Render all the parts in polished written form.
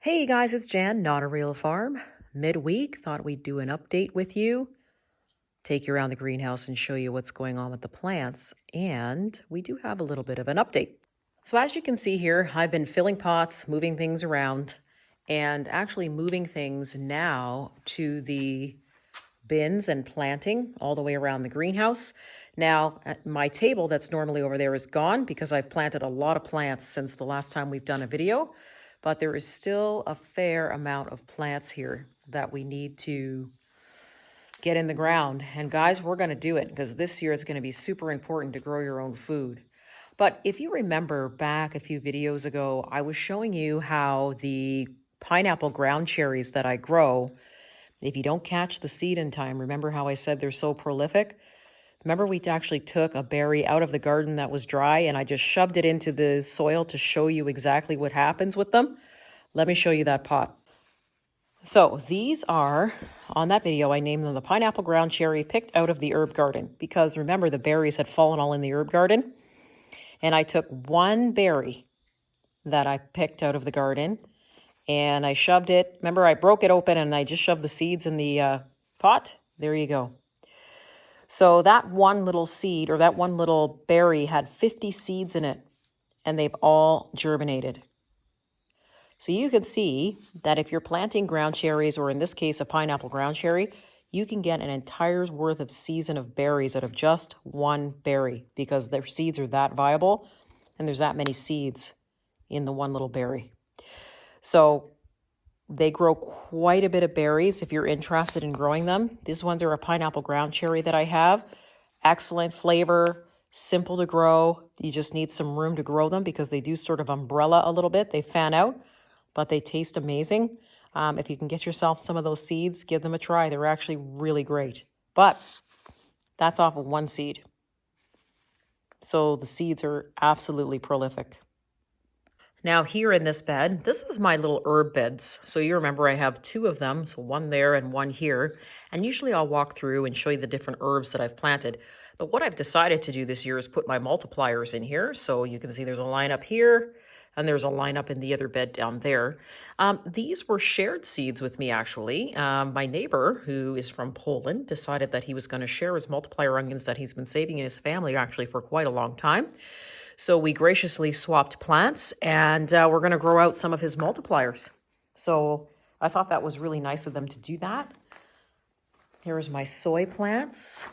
Hey guys, it's Jan, Not a Real Farm. Midweek, thought we'd do an update with you, take you around the greenhouse and show you what's going on with the plants. And we do have a little bit of an update. So as you can see here, I've been filling pots, moving things around, and actually moving things now to the bins and planting all the way around the greenhouse. Now, my table that's normally over there is gone because I've planted a lot of plants since the last time we've done a video, but there is still a fair amount of plants here that we need to get in the ground. And guys, we're going to do it because this year is going to be super important to grow your own food. But if you remember back a few videos ago, I was showing you how the pineapple ground cherries that I grow, if you don't catch the seed in time, remember how I said they're so prolific? Remember we actually took a berry out of the garden that was dry and I just shoved it into the soil to show you exactly what happens with them? Let me show you that pot. So these are, on that video, I named them the pineapple ground cherry picked out of the herb garden because remember the berries had fallen all in the herb garden. And I took one berry that I picked out of the garden and I shoved it. Remember, I broke it open and I just shoved the seeds in the pot. There you go. So that one little seed or that one little berry had 50 seeds in it and they've all germinated. So you can see that if you're planting ground cherries, or in this case, a pineapple ground cherry, you can get an entire worth of season of berries out of just one berry because their seeds are that viable and there's that many seeds in the one little berry. So they grow quite a bit of berries if you're interested in growing them. These ones are a pineapple ground cherry that I have. Excellent flavor, simple to grow. You just need some room to grow them because they do sort of umbrella a little bit. They fan out, but they taste amazing. If you can get yourself some of those seeds, give them a try. They're actually really great. But that's off of one seed. So the seeds are absolutely prolific. Now here in this bed, this is my little herb beds. So you remember I have two of them, so one there and one here. And usually I'll walk through and show you the different herbs that I've planted. But what I've decided to do this year is put my multipliers in here. So you can see there's a line up here and there's a line up in the other bed down there. These were shared seeds with me actually. My neighbor, who is from Poland, decided that he was going to share his multiplier onions that he's been saving in his family actually for quite a long time. So we graciously swapped plants and we're going to grow out some of his multipliers. So I thought that was really nice of them to do that. Here's my soy plants.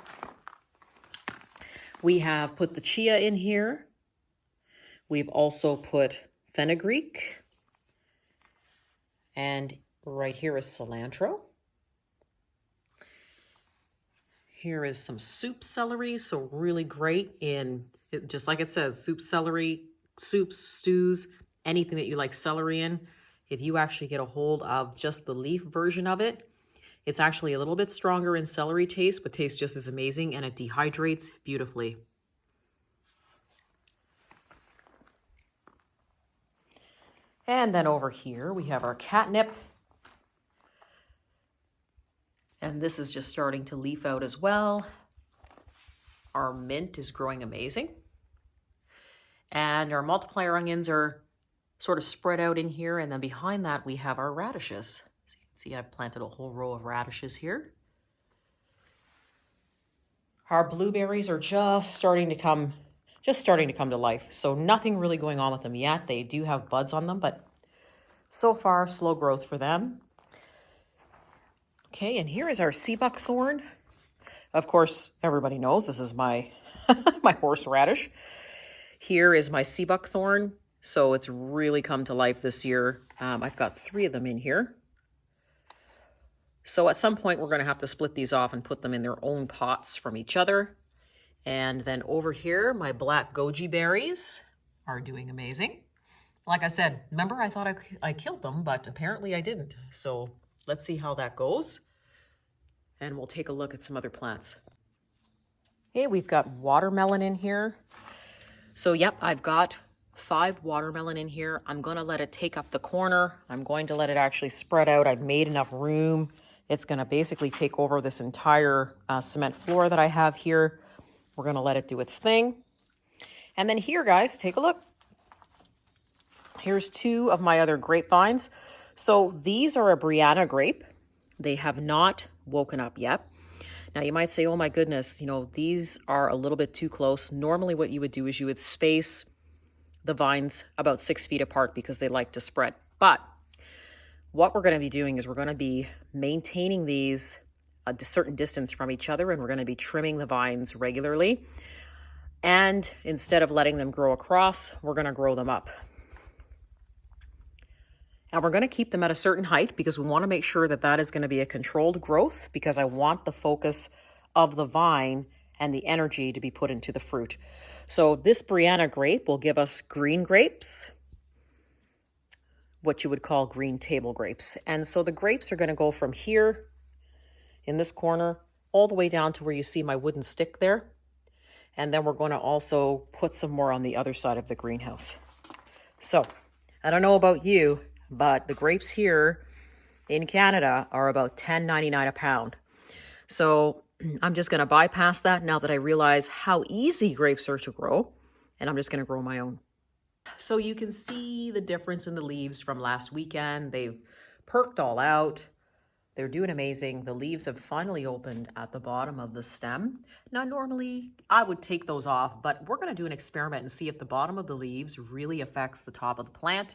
We have put the chia in here. We've also put fenugreek. And right here is cilantro. Here is some soup celery, so really great in, just like it says, soup celery, soups, stews, anything that you like celery in. If you actually get a hold of just the leaf version of it, it's actually a little bit stronger in celery taste, but tastes just as amazing, and it dehydrates beautifully. And then over here, we have our catnip. And this is just starting to leaf out as well. Our mint is growing amazing. And our multiplier onions are sort of spread out in here. And then behind that, we have our radishes. So you can see I've planted a whole row of radishes here. Our blueberries are just starting to come to life. So nothing really going on with them yet. They do have buds on them, but so far, slow growth for them. Okay, and here is our sea buckthorn. Of course, everybody knows this is my, my horseradish. Here is my sea buckthorn. So it's really come to life this year. I've got 3 of them in here. So at some point, we're going to have to split these off and put them in their own pots from each other. And then over here, my black goji berries are doing amazing. Like I said, remember I thought I killed them, but apparently I didn't. So let's see how that goes. And we'll take a look at some other plants. Okay, we've got watermelon in here. So yep, I've got 5 watermelon in here. I'm going to let it take up the corner. I'm going to let it actually spread out. I've made enough room. It's going to basically take over this entire cement floor that I have here. We're going to let it do its thing. And then here, guys, take a look. Here's 2 of my other grapevines. So these are a Brianna grape. They have not woken up yet. Now you might say, oh my goodness, these are a little bit too close. Normally what you would do is you would space the vines about 6 feet apart because they like to spread. But what we're going to be doing is we're going to be maintaining these a certain distance from each other, and we're going to be trimming the vines regularly. And instead of letting them grow across, we're going to grow them up. And we're going to keep them at a certain height because we want to make sure that that is going to be a controlled growth, because I want the focus of the vine and the energy to be put into the fruit. So this Brianna grape will give us green grapes, what you would call green table grapes. And so the grapes are going to go from here in this corner all the way down to where you see my wooden stick there. And then we're going to also put some more on the other side of the greenhouse. So I don't know about you, but the grapes here in Canada are about $10.99 a pound. So I'm just going to bypass that now that I realize how easy grapes are to grow, and I'm just going to grow my own. So you can see the difference in the leaves from last weekend. They've perked all out. They're doing amazing. The leaves have finally opened at the bottom of the stem. Now, normally I would take those off, but we're going to do an experiment and see if the bottom of the leaves really affects the top of the plant.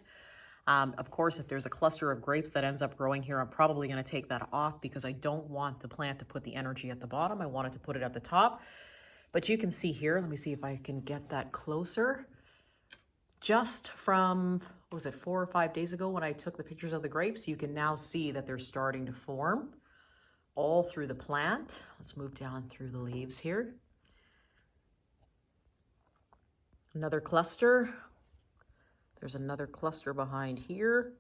Of course, if there's a cluster of grapes that ends up growing here, I'm probably going to take that off because I don't want the plant to put the energy at the bottom. I wanted to put it at the top. But you can see here, let me see if I can get that closer. Just from, what was it, 4 or 5 days ago when I took the pictures of the grapes, you can now see that they're starting to form all through the plant. Let's move down through the leaves here. Another cluster. There's another cluster behind here.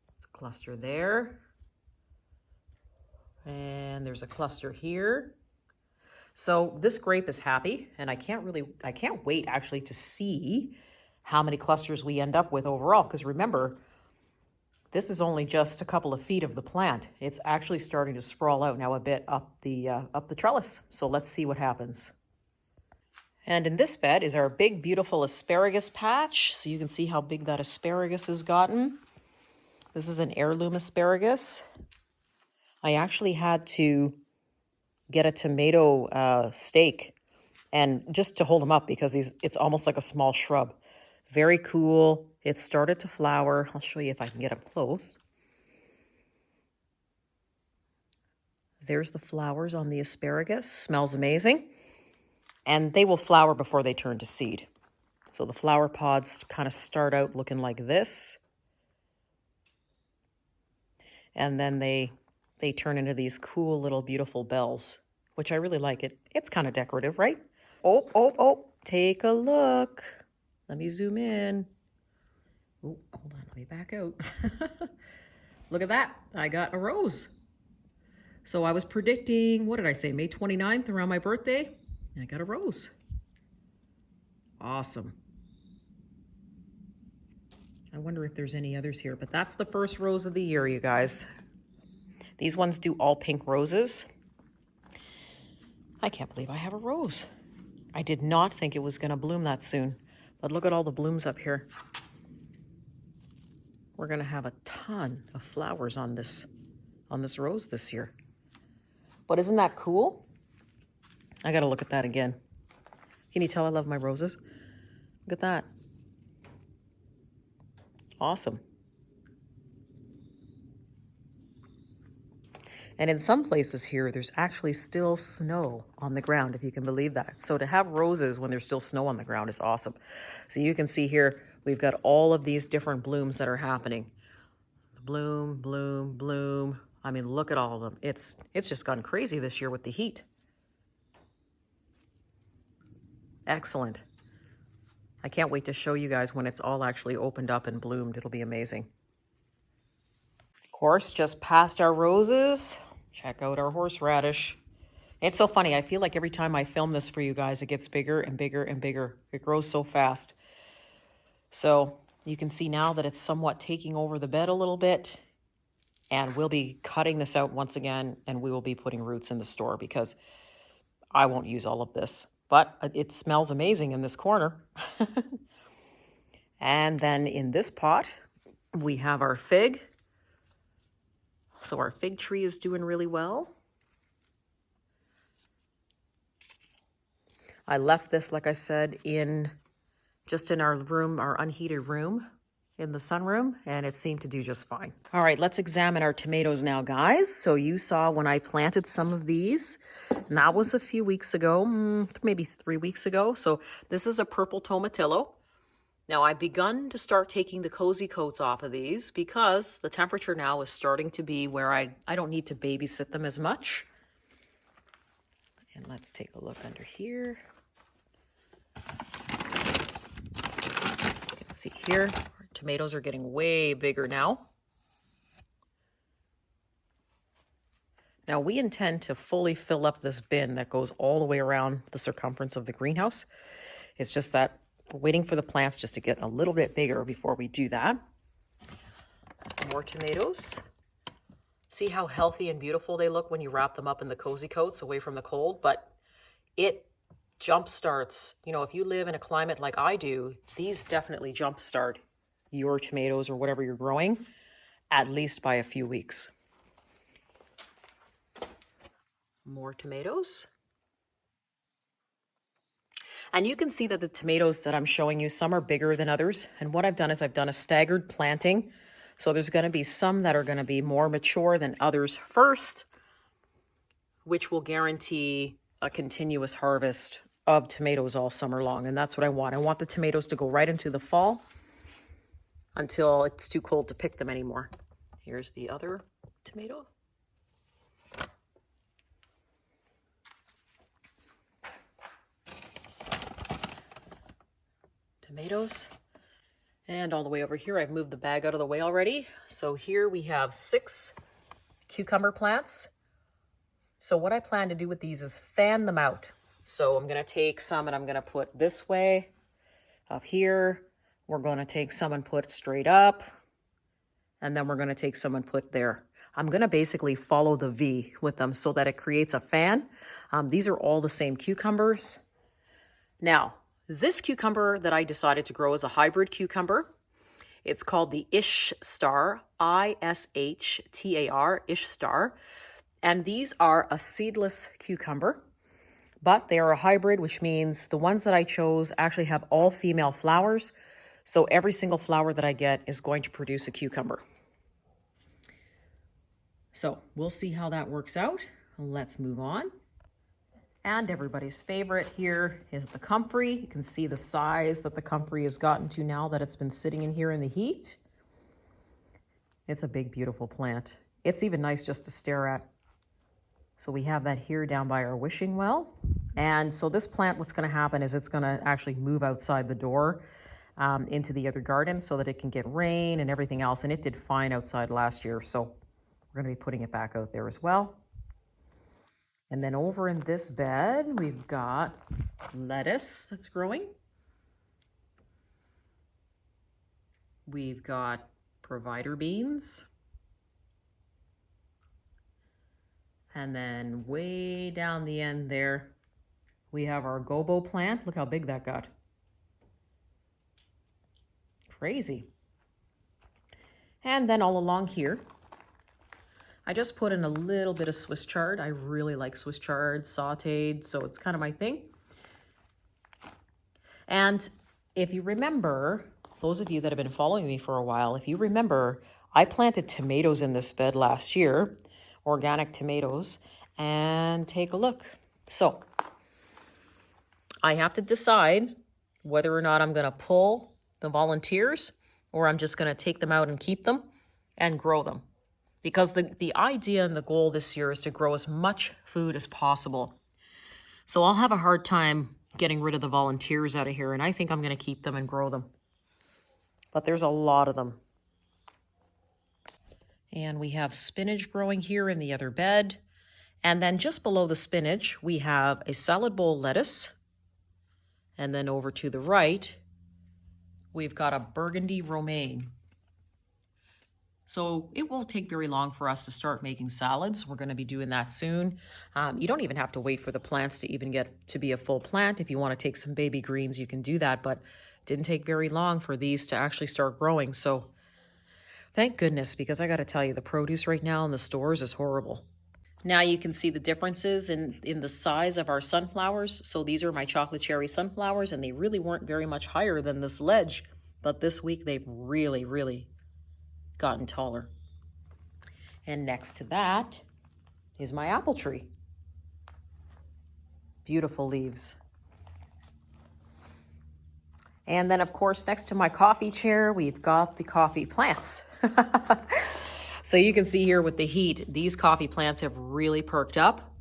There's a cluster there. And there's a cluster here. So this grape is happy, and I can't wait actually to see how many clusters we end up with overall. Because remember, this is only just a couple of feet of the plant. It's actually starting to sprawl out now a bit up the trellis. So let's see what happens. And in this bed is our big, beautiful asparagus patch. So you can see how big that asparagus has gotten. This is an heirloom asparagus. I actually had to get a tomato stake and just to hold him up because it's almost like a small shrub. Very cool. It started to flower. I'll show you if I can get up close. There's the flowers on the asparagus. Smells amazing. And they will flower before they turn to seed. So the flower pods kind of start out looking like this. And then they turn into these cool little beautiful bells, which I really like it. It's kind of decorative, right? Oh, take a look. Let me zoom in. Oh, hold on, let me back out. Look at that, I got a rose. So I was predicting, what did I say, May 29th around my birthday? I got a rose. Awesome. I wonder if there's any others here, but that's the first rose of the year, you guys. These ones do all pink roses. I can't believe I have a rose. I did not think it was going to bloom that soon, but look at all the blooms up here. We're going to have a ton of flowers on this rose this year. But isn't that cool? I got to look at that again. Can you tell I love my roses? Look at that. Awesome. And in some places here, there's actually still snow on the ground, if you can believe that. So to have roses when there's still snow on the ground is awesome. So you can see here, we've got all of these different blooms that are happening. Bloom, bloom, bloom. I mean, look at all of them. It's just gone crazy this year with the heat. Excellent. I can't wait to show you guys when it's all actually opened up and bloomed. It'll be amazing. Of course, just past our roses, check out our horseradish. It's so funny. I feel like every time I film this for you guys, it gets bigger and bigger and bigger. It grows so fast. So you can see now that it's somewhat taking over the bed a little bit. And we'll be cutting this out once again, and we will be putting roots in the store because I won't use all of this. But it smells amazing in this corner. And then in this pot, We have our fig. So our fig tree is doing really well. I left this, like I said, just in our room, our unheated room in the sunroom, and it seemed to do just fine. All right, let's examine our tomatoes now, guys. So you saw when I planted some of these, and that was a few weeks ago, maybe 3 weeks ago. So this is a purple tomatillo. Now I've begun to start taking the cozy coats off of these because the temperature now is starting to be where I don't need to babysit them as much. And let's take a look under here. You can see here, our tomatoes are getting way bigger now. Now we intend to fully fill up this bin that goes all the way around the circumference of the greenhouse. It's just that we're waiting for the plants just to get a little bit bigger before we do that. More tomatoes. See how healthy and beautiful they look when you wrap them up in the cozy coats away from the cold, but it jumpstarts, if you live in a climate like I do, these definitely jumpstart your tomatoes or whatever you're growing, at least by a few weeks. More tomatoes. And you can see that the tomatoes that I'm showing you, some are bigger than others. And what I've done is I've done a staggered planting. So there's going to be some that are going to be more mature than others first, which will guarantee a continuous harvest of tomatoes all summer long. And that's what I want. I want the tomatoes to go right into the fall until it's too cold to pick them anymore. Here's the other tomato. Tomatoes. And all the way over here, I've moved the bag out of the way already. So here we have 6 cucumber plants. So what I plan to do with these is fan them out. So I'm going to take some and I'm going to put this way up here. We're going to take some and put straight up. And then we're going to take some and put there. I'm going to basically follow the V with them so that it creates a fan. These are all the same cucumbers. Now, this cucumber that I decided to grow is a hybrid cucumber. It's called the Ishtar, I-S-H-T-A-R, Ishtar. And these are a seedless cucumber, but they are a hybrid, which means the ones that I chose actually have all female flowers. So every single flower that I get is going to produce a cucumber. So we'll see how that works out. Let's move on. And everybody's favorite here is the comfrey. You can see the size that the comfrey has gotten to now that it's been sitting in here in the heat. It's a big, beautiful plant. It's even nice just to stare at. So we have that here down by our wishing well. And so this plant, what's going to happen is it's going to actually move outside the door into the other garden so that it can get rain and everything else. And it did fine outside last year. So we're going to be putting it back out there as well. And then over in this bed, we've got lettuce that's growing. We've got provider beans. And then way down the end there, we have our gobo plant. Look how big that got. Crazy. And then all along here, I just put in a little bit of Swiss chard. I really like Swiss chard, sauteed, so it's kind of my thing. And if you remember, those of you that have been following me for a while, if you remember, I planted tomatoes in this bed last year, organic tomatoes, and take a look. So I have to decide whether or not I'm going to pull the volunteers or I'm just going to take them out and keep them and grow them. Because the idea and the goal this year is to grow as much food as possible. So I'll have a hard time getting rid of the volunteers out of here, and I think I'm going to keep them and grow them. But there's a lot of them. And we have spinach growing here in the other bed. And then just below the spinach, we have a salad bowl lettuce. And then over to the right, we've got a burgundy romaine. So it won't take very long for us to start making salads. We're going to be doing that soon. You don't even have to wait for the plants to even get to be a full plant. If you want to take some baby greens, you can do that. But it didn't take very long for these to actually start growing. So Thank goodness, because I got to tell you, the produce right now in the stores is horrible. Now you can see the differences in the size of our sunflowers. So these are my chocolate cherry sunflowers, and they really weren't very much higher than this ledge. But this week they've really, really gotten taller. And next to that is my apple tree. Beautiful leaves. And then, of course, next to my coffee chair, we've got the coffee plants. So you can see here with the heat, these coffee plants have really perked up.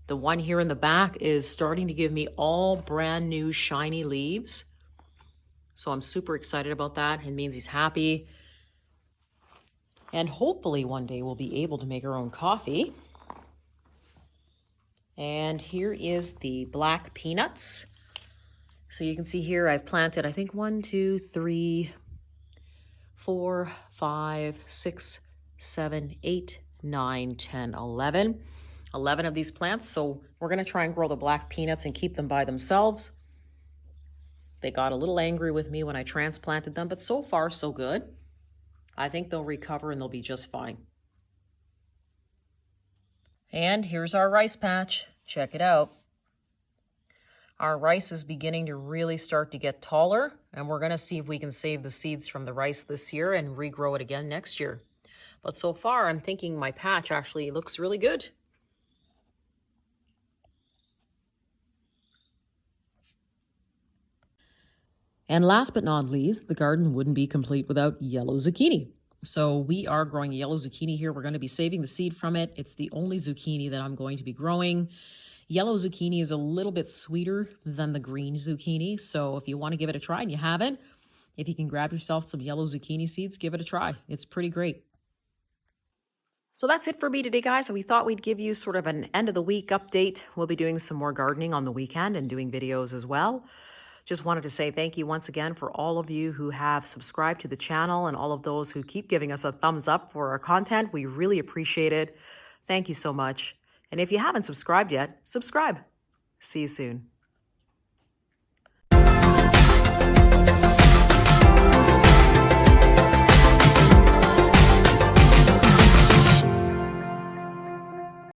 The one here in the back is starting to give me all brand new shiny leaves. So I'm super excited about that. It means he's happy. And hopefully one day we'll be able to make our own coffee. And here is the black peanuts. So you can see here I've planted, I think 1, 2, 3, 4, 5, 6, 7, 8, 9, 10, 11. 11 of these plants. So we're going to try and grow the black peanuts and keep them by themselves. They got a little angry with me when I transplanted them, but so far so good. I think they'll recover and they'll be just fine. And here's our rice patch. Check it out. Our rice is beginning to really start to get taller, and we're going to see if we can save the seeds from the rice this year and regrow it again next year. But so far, I'm thinking my patch actually looks really good. And last but not least, the garden wouldn't be complete without yellow zucchini. So we are growing yellow zucchini here. We're going to be saving the seed from it. It's the only zucchini that I'm going to be growing. Yellow zucchini is a little bit sweeter than the green zucchini. So if you want to give it a try and you haven't, if you can grab yourself some yellow zucchini seeds, give it a try. It's pretty great. So that's it for me today, guys. We thought we'd give you sort of an end of the week update. We'll be doing some more gardening on the weekend and doing videos as well. Just wanted to say thank you once again for all of you who have subscribed to the channel and all of those who keep giving us a thumbs up for our content. We really appreciate it. Thank you so much. And if you haven't subscribed yet, subscribe. See you soon.